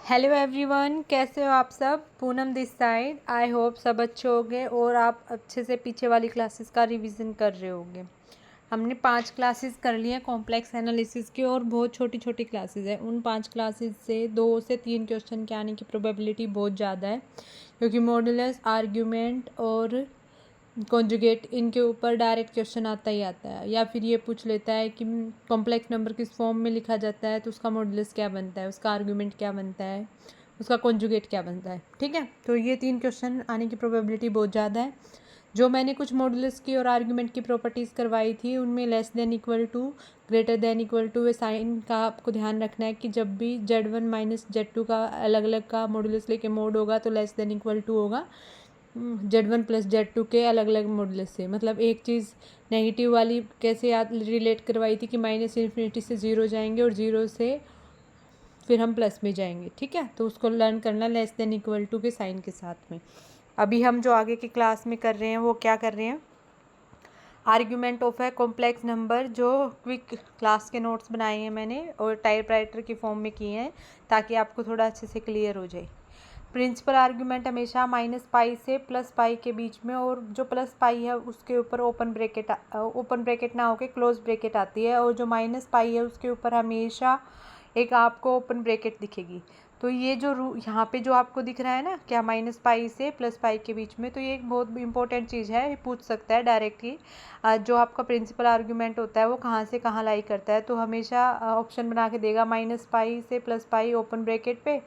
Hello everyone, कैसे हो आप सब। Poonam this side. I hope सब अच्छे होंगे और आप अच्छे से पीछे वाली क्लासेस का रिवीजन कर रहे होंगे। हमने 5 क्लासेस कर ली हैं कॉम्प्लेक्स एनालिसिस की और बहुत छोटी छोटी क्लासेस है। उन 5 क्लासेस से 2 से 3 क्वेश्चन के आने की प्रोबेबिलिटी बहुत ज़्यादा है, क्योंकि मॉडुलस, आर्ग्यूमेंट और कॉन्जुगेट इनके ऊपर डायरेक्ट क्वेश्चन आता ही आता है। या फिर ये पूछ लेता है कि कॉम्प्लेक्स नंबर किस फॉर्म में लिखा जाता है तो उसका मॉडुलस क्या बनता है, उसका आर्गुमेंट क्या बनता है, उसका कॉन्जुगेट क्या बनता है। ठीक है, तो ये 3 क्वेश्चन आने की प्रोबेबिलिटी बहुत ज़्यादा है। जो मैंने कुछ मॉडुलस की और आर्गुमेंट की प्रॉपर्टीज़ करवाई थी उनमें less than equal to, greater than equal to वे साइन का आपको ध्यान रखना है कि जब भी Z1 माइनस Z2 का अलग अलग का मॉडुलस लेके मोड होगा तो लेस देन इक्वल टू होगा Z1 प्लस Z2 के अलग अलग मॉडुलस से। मतलब एक चीज़ नेगेटिव वाली कैसे याद रिलेट करवाई थी कि माइनस इन्फिनिटी से ज़ीरो जाएंगे और ज़ीरो से फिर हम प्लस में जाएंगे। ठीक है, तो उसको लर्न करना लेस देन इक्वल टू के साइन के साथ में। अभी हम जो आगे की क्लास में कर रहे हैं वो क्या कर रहे हैं, आर्ग्यूमेंट ऑफ है कॉम्प्लेक्स नंबर, जो क्विक क्लास के नोट्स बनाए हैं मैंने और टाइपराइटर की फॉर्म में किए हैं ताकि आपको थोड़ा अच्छे से क्लियर हो जाए। प्रिंसिपल आर्ग्यूमेंट हमेशा -पाई से +पाई के बीच में, और जो +पाई है उसके ऊपर ओपन ब्रैकेट ना होके क्लोज ब्रैकेट आती है, और जो -पाई है उसके ऊपर हमेशा एक आपको ओपन ब्रैकेट दिखेगी। तो ये जो यहाँ पे जो आपको दिख रहा है ना, क्या -पाई से +पाई के बीच में, तो ये एक बहुत इंपॉर्टेंट चीज़ है। ये पूछ सकता है डायरेक्ट ही जो आपका प्रिंसिपल आर्ग्यूमेंट होता है वो कहाँ से कहाँ लाई करता है। तो हमेशा ऑप्शन बना के देगा -पाई से +पाई ओपन ब्रैकेट पे,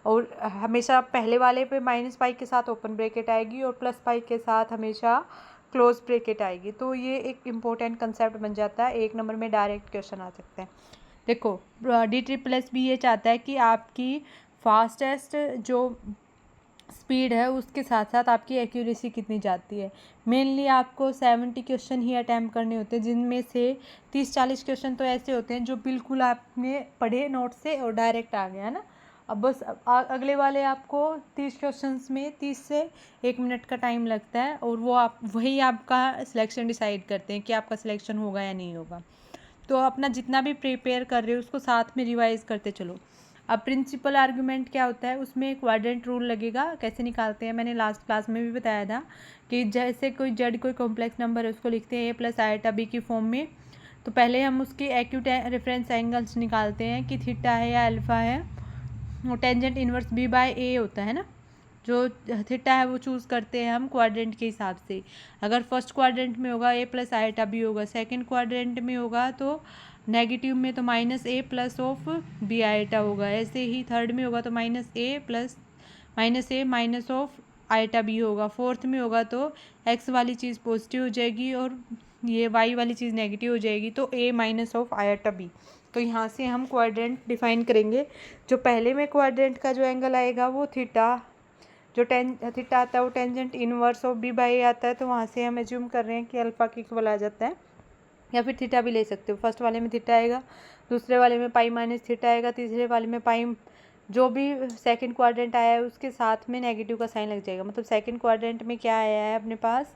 और हमेशा पहले वाले पे -पाई के साथ ओपन ब्रैकेट आएगी और +पाई के साथ हमेशा क्लोज ब्रैकेट आएगी। तो ये एक इम्पोर्टेंट कंसेप्ट बन जाता है, 1 नंबर में डायरेक्ट क्वेश्चन आ सकते हैं। देखो DSSS भी ये चाहता है कि आपकी फास्टेस्ट जो स्पीड है उसके साथ साथ आपकी एक्यूरेसी कितनी जाती है। मेनली आपको 70 क्वेश्चन ही अटैम्प्ट करने होते हैं, जिनमें से 30-40 क्वेश्चन तो ऐसे होते हैं जो बिल्कुल आपने पढ़े नोट से और डायरेक्ट आ गया ना। अब बस अगले वाले आपको 30 क्वेश्चंस में 30 से 1 मिनट का टाइम लगता है, और वो आप वही आपका सिलेक्शन डिसाइड करते हैं कि आपका सिलेक्शन होगा या नहीं होगा। तो अपना जितना भी प्रिपेयर कर रहे हो उसको साथ में रिवाइज करते चलो। अब प्रिंसिपल आर्गुमेंट क्या होता है, उसमें क्वाड्रेंट रूल लगेगा। कैसे निकालते हैं, मैंने लास्ट क्लास में भी बताया था कि जैसे कोई कॉम्प्लेक्स नंबर है उसको लिखते हैं a+i/b की फॉर्म में। तो पहले हम उसके एक्यूट रेफरेंस एंगल्स निकालते हैं कि थीटा है या अल्फा है, और टेंजेंट इनवर्स b/a होता है ना। जो थीटा है वो चूज़ करते हैं हम क्वाड्रेंट के हिसाब से। अगर फर्स्ट क्वाड्रेंट में होगा a+i/b होगा, सेकंड क्वाड्रेंट में होगा तो नेगेटिव में तो -a+b होगा, ऐसे ही थर्ड में होगा तो -a- होगा, फोर्थ में होगा तो x वाली चीज़ पॉजिटिव हो जाएगी और ये y वाली चीज़ नेगेटिव हो जाएगी, तो a-b। तो यहाँ से हम क्वाड्रेंट डिफाइन करेंगे। जो पहले में क्वाड्रेंट का जो एंगल आएगा वो थीटा, जो थीटा आता है वो टेंजेंट इनवर्स ऑफ b/a आता है, तो वहाँ से हम एज्यूम कर रहे हैं कि अल्फ़ा के इक्वल आ जाता है, या फिर थीटा भी ले सकते हो। फर्स्ट वाले में थीटा आएगा, दूसरे वाले में पाई माइनस थीटा आएगा, तीसरे वाले में पाई, जो भी सेकंड क्वाड्रेंट आया है उसके साथ में नेगेटिव का साइन लग जाएगा। मतलब सेकंड क्वाड्रेंट में क्या आया है अपने पास,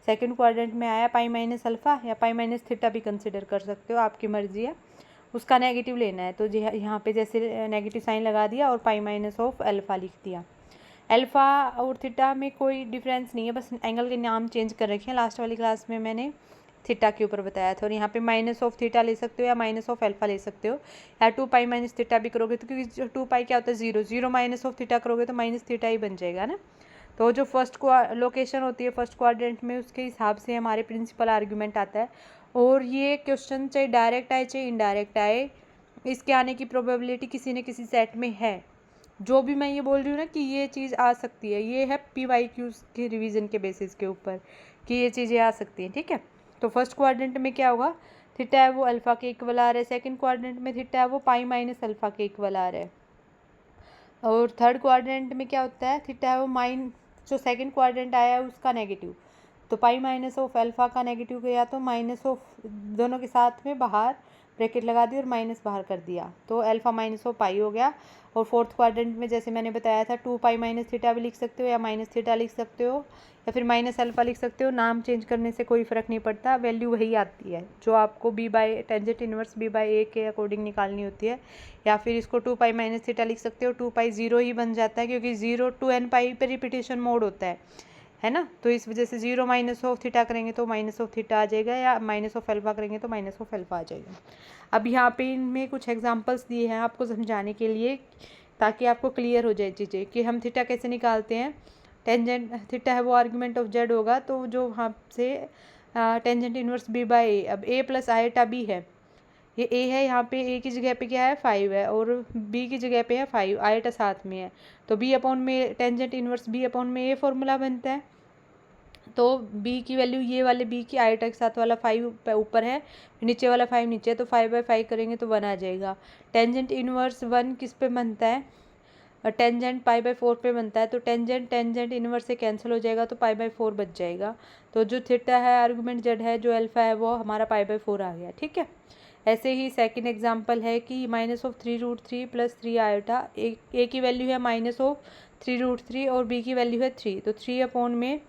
सेकंड क्वाड्रेंट में आया पाई माइनस अल्फ़ा, या पाई माइनस थीटा भी कंसिडर कर सकते हो, आपकी मर्जी है। उसका नेगेटिव लेना है तो यहाँ पे जैसे नेगेटिव साइन लगा दिया और पाई माइनस ऑफ अल्फ़ा लिख दिया। अल्फ़ा और थीटा में कोई डिफरेंस नहीं है, बस एंगल के नाम चेंज कर रखे हैं। लास्ट वाली क्लास में मैंने थीटा के ऊपर बताया था, और यहाँ पे -थीटा ले सकते हो या -अल्फ़ा ले सकते हो, या 2 पाई - थीटा भी करोगे तो, क्योंकि 2 पाई क्या होता है 0, 0 -थीटा करोगे तो -थीटा ही बन जाएगा ना। तो जो फर्स्ट लोकेशन होती है फर्स्ट क्वाड्रेंट में, उसके हिसाब से हमारे प्रिंसिपल आर्ग्यूमेंट आता है। और ये क्वेश्चन चाहे डायरेक्ट आए चाहे इनडायरेक्ट आए, इसके आने की प्रोबेबिलिटी किसी न किसी सेट में है। जो भी मैं ये बोल रही हूँ ना कि ये चीज़ आ सकती है, ये है PYQs के रिवीजन के बेसिस के ऊपर कि ये चीज़ें आ सकती हैं। ठीक है, तो फर्स्ट क्वाड्रेंट में क्या होगा, थीटा है वो अल्फ़ा के इक्वल आ रहा है, सेकंड क्वाड्रेंट में थीटा है वो पाई माइनस अल्फ़ा के इक्वल आ रहा है, और थर्ड क्वाड्रेंट में क्या होता है, थीटा है वो जो सेकंड क्वाड्रेंट आया है उसका नेगेटिव, तो पाई माइनस ऑफ अल्फ़ा का नेगेटिव गया तो माइनस ऑफ दोनों के साथ में बाहर ब्रैकेट लगा दी और माइनस बाहर कर दिया, तो अल्फ़ा माइनस ऑफ पाई हो गया। और फोर्थ क्वाड्रेंट में जैसे मैंने बताया था 2 पाई माइनस थीटा भी लिख सकते हो या माइनस थीटा लिख सकते हो या फिर माइनस अल्फ़ा लिख सकते हो। नाम चेंज करने से कोई फ़र्क नहीं पड़ता, वैल्यू वही आती है जो आपको B by tangent inverse B by A के अकॉर्डिंग निकालनी होती है। या फिर इसको 2 पाई माइनस थीटा लिख सकते हो, 2 पाई 0 ही बन जाता है क्योंकि 0 टू n पाई पे रिपीटेशन मोड होता है ना। तो इस वजह से 0 माइनस ऑफ थीटा करेंगे तो माइनस ऑफ थीटा आ जाएगा या माइनस ऑफ अल्फ़ा करेंगे तो माइनस ऑफ अल्फ़ा आ जाएगा। अब यहाँ पे इनमें कुछ एग्जांपल्स दिए हैं आपको समझाने के लिए ताकि आपको क्लियर हो जाए चीज़ें कि हम थीटा कैसे निकालते हैं। टेंजेंट थीटा है वो आर्गुमेंट ऑफ जेड होगा, तो जो वहाँ से टेंजेंट इनवर्स बी बाई ए, अब ए प्लस आयटा बी है, ये ए है, यहाँ पे ए की जगह पे क्या है 5 है और बी की जगह पे है 5, आयटा साथ में है, तो बी अपॉन में टेंजेंट इनवर्स बी अपॉन में ए फॉर्मूला बनता है। तो b की वैल्यू ये वाले b की आयटा के साथ वाला 5 ऊपर है, नीचे वाला 5 नीचे है, तो 5/5 करेंगे तो 1 आ जाएगा। टेंजेंट इनवर्स 1 किस पे बनता है, टेंजेंट π/4 पे बनता है, तो टेंजेंट इनवर्स से कैंसिल हो जाएगा तो π/4 बच जाएगा। तो जो थीटा है आर्गुमेंट जेड है, जो अल्फ़ा है वो हमारा π/4 आ गया। ठीक है, ऐसे ही सेकंड एग्जांपल है कि -3√3 + 3 आयोटा, ए की वैल्यू है -3√3 और बी की वैल्यू है 3, तो 3 अपॉन में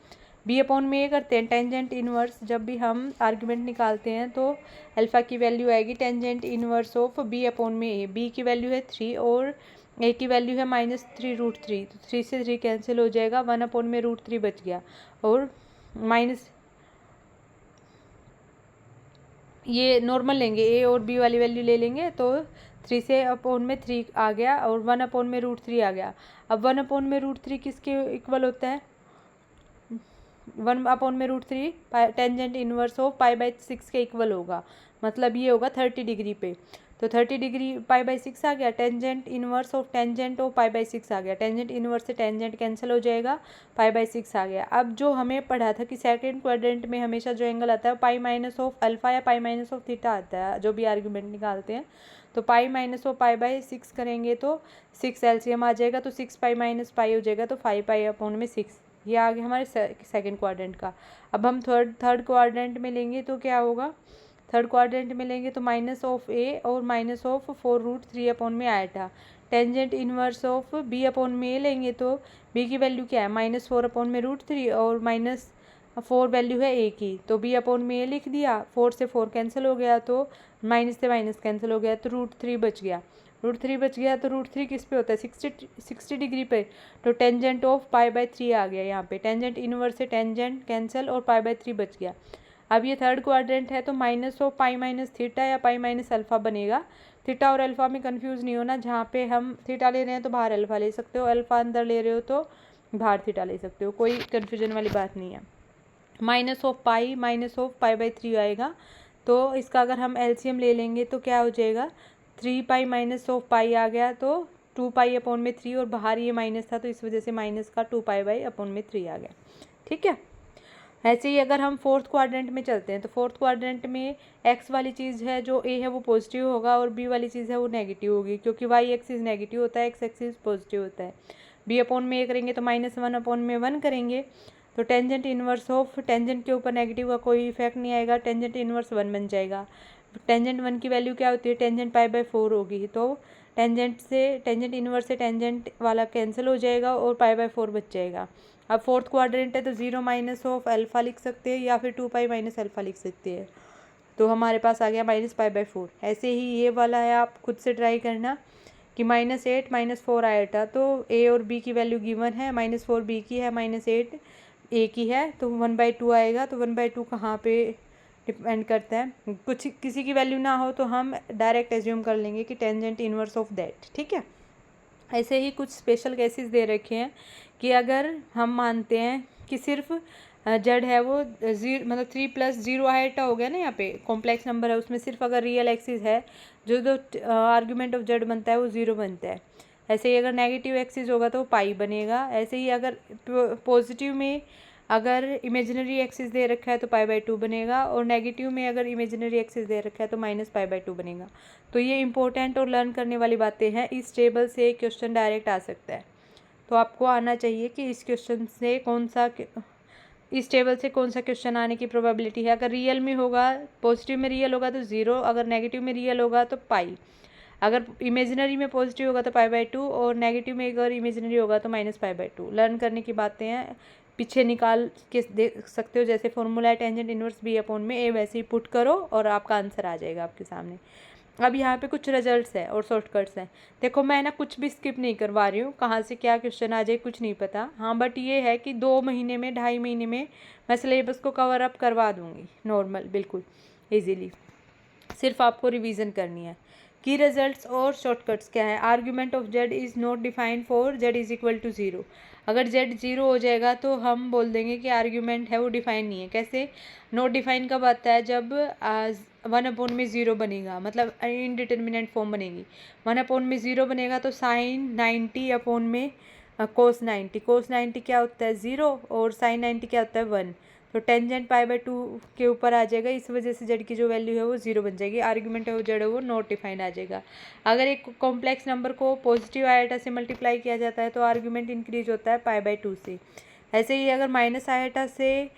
बी अपॉन में ये करते हैं टेंजेंट इनवर्स, जब भी हम आर्गुमेंट निकालते हैं तो अल्फ़ा की वैल्यू आएगी tangent inverse of b upon में ए, बी की वैल्यू है 3 और ए की वैल्यू है -3√3, तो 3 से 3 कैंसिल हो जाएगा, 1 अपॉन में √3 बच गया और माइनस ये नॉर्मल लेंगे, ए और बी वाली वैल्यू ले लेंगे तो 3 से अपॉन में 3 आ गया और 1 अपॉन में √3 आ गया। अब 1 अपॉन में √3 किसके इक्वल होता है, 1 अपॉन में √3 टेंजेंट इनवर्स ऑफ π/6 के इक्वल होगा, मतलब ये होगा 30 डिग्री पे, तो 30 डिग्री π/6 आ गया, tangent inverse of tangent of π/6 आ गया, टेंजेंट इनवर्स से टेंजेंट कैंसिल हो जाएगा, π/6 आ गया। अब जो हमें पढ़ा था कि सेकंड क्वाड्रेंट में हमेशा जो एंगल आता है पाई माइनस ऑफ अल्फ़ा या पाई माइनस ऑफ थीटा आता है, जो भी आर्गुमेंट निकालते हैं, तो पाई माइनस ऑफ π/6 करेंगे तो 6 एलसीएम आ जाएगा, तो 6 पाई माइनस पाई हो जाएगा, तो 5 पाई अपॉन में 6, ये आ गया हमारे सेकंड क्वाड्रेंट का। अब हम थर्ड क्वाड्रेंट में लेंगे तो क्या होगा, थर्ड क्वाड्रेंट में लेंगे तो माइनस ऑफ ए और माइनस ऑफ 4√3 अपॉन में iota, tangent inverse of b upon में ए लेंगे तो बी की वैल्यू क्या है -4 अपॉन में √3 और -4 वैल्यू है ए की, तो बी अपॉन में ए लिख दिया, 4 से 4 कैंसिल हो गया तो माइनस से माइनस कैंसिल हो गया तो √3 बच गया, √3 बच गया, तो √3 किस पे होता है 60 डिग्री पे, तो टेंजेंट ऑफ π/3 आ गया, यहाँ पे टेंजेंट इनवर्स से टेंजेंट कैंसिल और π/3 बच गया। अब ये थर्ड क्वाड्रेंट है तो minus of pi minus theta या पाई माइनस अल्फ़ा बनेगा। थीटा और अल्फ़ा में कंफ्यूज नहीं होना, जहाँ पे हम थीटा ले रहे हैं तो बाहर अल्फ़ा ले सकते हो, अल्फ़ा अंदर ले रहे हो तो बाहर थीटा ले सकते हो, कोई कन्फ्यूजन वाली बात नहीं है। माइनस ऑफ π/3 आएगा, तो इसका अगर हम एलसीएम ले लेंगे तो क्या हो जाएगा, 3 पाई माइनस ऑफ पाई आ गया, तो 2 पाई अपॉन में 3 और बाहर ये माइनस था तो इस वजह से माइनस का 2 पाई अपॉन में 3 आ गया। ठीक है, ऐसे ही अगर हम फोर्थ क्वाड्रेंट में चलते हैं तो फोर्थ क्वाड्रेंट में एक्स वाली चीज़ है जो ए है वो पॉजिटिव होगा और बी वाली चीज़ है वो नेगेटिव होगी, क्योंकि वाई एक्सिस नेगेटिव होता है, एक्स एक्सिस पॉजिटिव होता है। बी अपॉन में ए करेंगे तो -1 अपॉन में 1 करेंगे, तो टेंजेंट इनवर्स ऑफ टेंजेंट के ऊपर नेगेटिव का कोई इफेक्ट नहीं आएगा, टेंजेंट इनवर्स 1 बन जाएगा। टेंजेंट 1 की वैल्यू क्या होती है, टेंजेंट π/4 होगी, तो टेंजेंट इनवर्स से टेंजेंट वाला कैंसिल हो जाएगा और π/4 बच जाएगा। अब फोर्थ क्वाड्रेंट है तो 0 माइनस ऑफ अल्फ़ा लिख सकते हैं या फिर 2 पाई माइनस अल्फ़ा लिख सकते हैं, तो हमारे पास आ गया -π/4। ऐसे ही ये वाला है, आप खुद से ट्राई करना कि -8 -4 आएगा, तो ए और बी की वैल्यू गिवन है, -4 बी की है, -8 ए की है, तो 1/2 आएगा, तो 1/2 कहाँ पे डिपेंड करता है, कुछ किसी की वैल्यू ना हो तो हम डायरेक्ट एज्यूम कर लेंगे कि टेंजेंट इनवर्स ऑफ दैट। ठीक है, ऐसे ही कुछ स्पेशल केसेस दे रखे हैं कि अगर हम मानते हैं कि सिर्फ जेड है वो मतलब 3 + 0 आइटा हो गया ना, यहाँ पे कॉम्प्लेक्स नंबर है, उसमें सिर्फ अगर रियल एक्सिस है जो आर्ग्यूमेंट ऑफ जेड बनता है वो 0 बनता है। ऐसे ही अगर नेगेटिव एक्सिस होगा तो पाई बनेगा। ऐसे ही अगर पॉजिटिव में अगर इमेजिनरी एक्सिस दे रखा है तो π/2 बनेगा, और नेगेटिव में अगर इमेजिनरी एक्सिस दे रखा है तो -π/2 बनेगा। तो ये इंपॉर्टेंट और लर्न करने वाली बातें हैं, इस टेबल से क्वेश्चन डायरेक्ट आ सकता है, तो आपको आना चाहिए कि इस क्वेश्चन से इस टेबल से कौन सा क्वेश्चन आने की प्रोबेबिलिटी है। अगर रियल में होगा, पॉजिटिव में रियल होगा तो 0, अगर नेगेटिव में रियल होगा तो पाई, अगर इमेजिनरी में पॉजिटिव होगा तो π/2 और नेगेटिव में अगर इमेजिनरी होगा तो -π/2। लर्न करने की बातें हैं, पीछे निकाल के देख सकते हो, जैसे फॉर्मूला है टेंजेंट इनवर्स b/a, वैसे ही पुट करो और आपका आंसर आ जाएगा आपके सामने। अब यहाँ पे कुछ रिजल्ट्स है और शॉर्टकट्स हैं। देखो मैं ना कुछ भी स्किप नहीं करवा रही हूँ, कहाँ से क्या क्वेश्चन आ जाए कुछ नहीं पता। हाँ बट ये है कि 2 महीने में 2.5 महीने में मैं सिलेबस को कवर अप करवा दूँगी नॉर्मल, बिल्कुल ईजीली। सिर्फ आपको रिवीजन करनी है। की रिजल्ट्स और शॉर्टकट्स क्या है? Argument of z is not defined for z is equal to 0। अगर जेड 0 हो जाएगा तो हम बोल देंगे कि आर्ग्यूमेंट है वो डिफाइन नहीं है। कैसे नॉट डिफाइन कब आता है? जब 1/0 बनेगा, मतलब इनडिटर्मिनेंट फॉर्म बनेगी। 1/0 बनेगा तो साइन 90 कोस 90 क्या होता है 0 और साइन 90 क्या होता है 1। तो टेंजेंट π/2 के ऊपर आ जाएगा, इस वजह से जेड की जो वैल्यू है वो 0 बन जाएगी। आर्ग्यूमेंट है वो जेड है वो नॉट डिफाइंड आ जाएगा। अगर एक कॉम्प्लेक्स नंबर को पॉजिटिव आयोटा से मल्टीप्लाई किया जाता है तो आर्ग्यूमेंट इंक्रीज होता है π/2 से। ऐसे ही अगर माइनस आयोटा से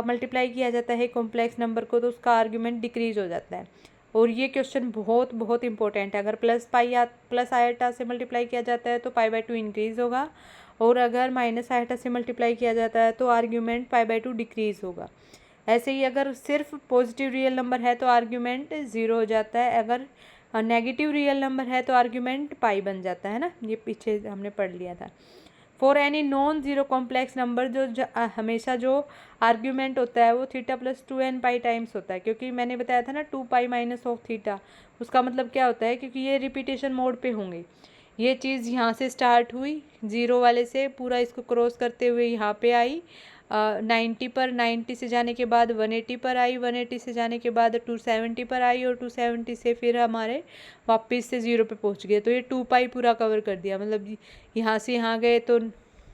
मल्टीप्लाई किया जाता है कॉम्प्लेक्स नंबर को तो उसका आर्ग्यूमेंट डिक्रीज हो जाता है। और ये क्वेश्चन बहुत बहुत इंपॉर्टेंट है। अगर प्लस आयोटा से मल्टीप्लाई किया जाता है तो π/2 इंक्रीज होगा, और अगर माइनस आयोटा से मल्टीप्लाई किया जाता है तो आर्ग्यूमेंट π/2 डिक्रीज होगा। ऐसे ही अगर सिर्फ पॉजिटिव रियल नंबर है तो आर्ग्यूमेंट 0 हो जाता है, अगर नेगेटिव रियल नंबर है तो आर्ग्यूमेंट पाई बन जाता है ना, ये पीछे हमने पढ़ लिया था। For any non zero complex number हमेशा जो आर्ग्यूमेंट होता है वो थीटा प्लस 2n π टाइम्स होता है, क्योंकि मैंने बताया था ना 2π माइनस ऑफ थीटा। उसका मतलब क्या होता है, क्योंकि ये रिपीटेशन मोड पे होंगे। ये चीज़ यहाँ से स्टार्ट हुई 0 वाले से, पूरा इसको क्रॉस करते हुए यहाँ पे आई 90 पर, 90 से जाने के बाद 180 पर आई, 180 से जाने के बाद 270 पर आई, और 270 से फिर हमारे वापस से 0 पे पहुँच गए। तो ये 2π पूरा कवर कर दिया। मतलब यहाँ से यहाँ गए तो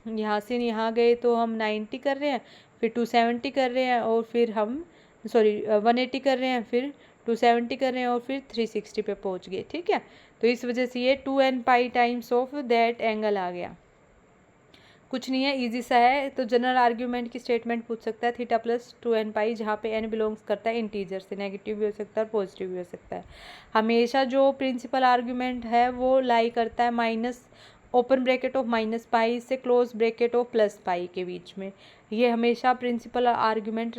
यहाँ से यहाँ गए तो हम 90 कर रहे हैं, फिर 270 कर रहे हैं, और फिर हम 180 कर रहे हैं, फिर 270 कर रहे हैं, और फिर 360 पे पहुँच गए। ठीक है, तो इस वजह से ये 2n π times of that angle आ गया। कुछ नहीं है, इजी सा है। तो जनरल आर्ग्यूमेंट की स्टेटमेंट पूछ सकता है थीटा प्लस 2n π, जहाँ पे n बिलोंग्स करता है इंटीजर से, नेगेटिव भी हो सकता है और पॉजिटिव भी हो सकता है। हमेशा जो प्रिंसिपल आर्ग्यूमेंट है वो लाई करता है माइनस ओपन ब्रैकेट ऑफ -π से क्लोज ब्रैकेट ऑफ +π के बीच में। ये हमेशा प्रिंसिपल आर्ग्यूमेंट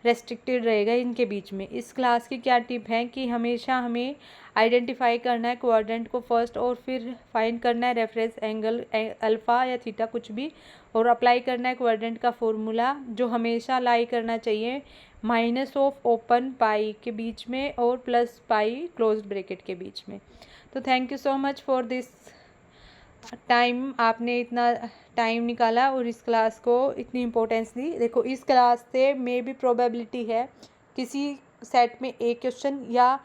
रेस्ट्रिक्टेड रहेगा इनके बीच में। इस क्लास की क्या टिप है कि हमेशा हमें आइडेंटिफाई करना है क्वाड्रेंट को फर्स्ट, और फिर फाइंड करना है रेफरेंस एंगल अल्फ़ा या थीटा कुछ भी, और अप्लाई करना है क्वाड्रेंट का फॉर्मूला जो हमेशा लाई करना चाहिए माइनस ऑफ ओपन पाई के बीच में और +π क्लोज ब्रैकेट के बीच में। तो thank you so much for this time, आपने इतना टाइम निकाला और इस क्लास को इतनी इम्पोर्टेंस दी। देखो इस क्लास से मे भी प्रोबेबिलिटी है किसी सेट में एक क्वेश्चन या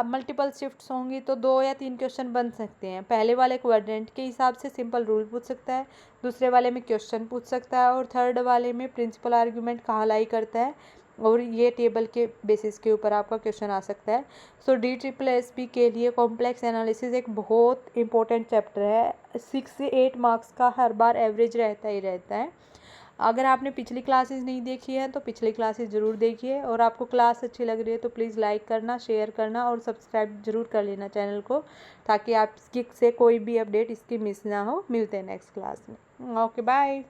मल्टीपल शिफ्ट्स होंगी तो 2 या 3 क्वेश्चन बन सकते हैं। पहले वाले क्वाड्रेंट के हिसाब से सिंपल रूल पूछ सकता है, दूसरे वाले में क्वेश्चन पूछ सकता है, और थर्ड वाले में प्रिंसिपल आर्ग्यूमेंट कहाँ लाई करता है, और ये टेबल के बेसिस के ऊपर आपका क्वेश्चन आ सकता है। सो DSSB के लिए कॉम्प्लेक्स एनालिसिस एक बहुत इंपॉर्टेंट चैप्टर है। 6 से 8 मार्क्स का हर बार एवरेज रहता ही रहता है। अगर आपने पिछली क्लासेस नहीं देखी है तो पिछली क्लासेस ज़रूर देखिए, और आपको क्लास अच्छी लग रही है तो प्लीज़ लाइक करना, शेयर करना और सब्सक्राइब ज़रूर कर लेना चैनल को, ताकि आपसे कोई भी अपडेट इसकी मिस ना हो। मिलते हैं नेक्स्ट क्लास में। Okay bye.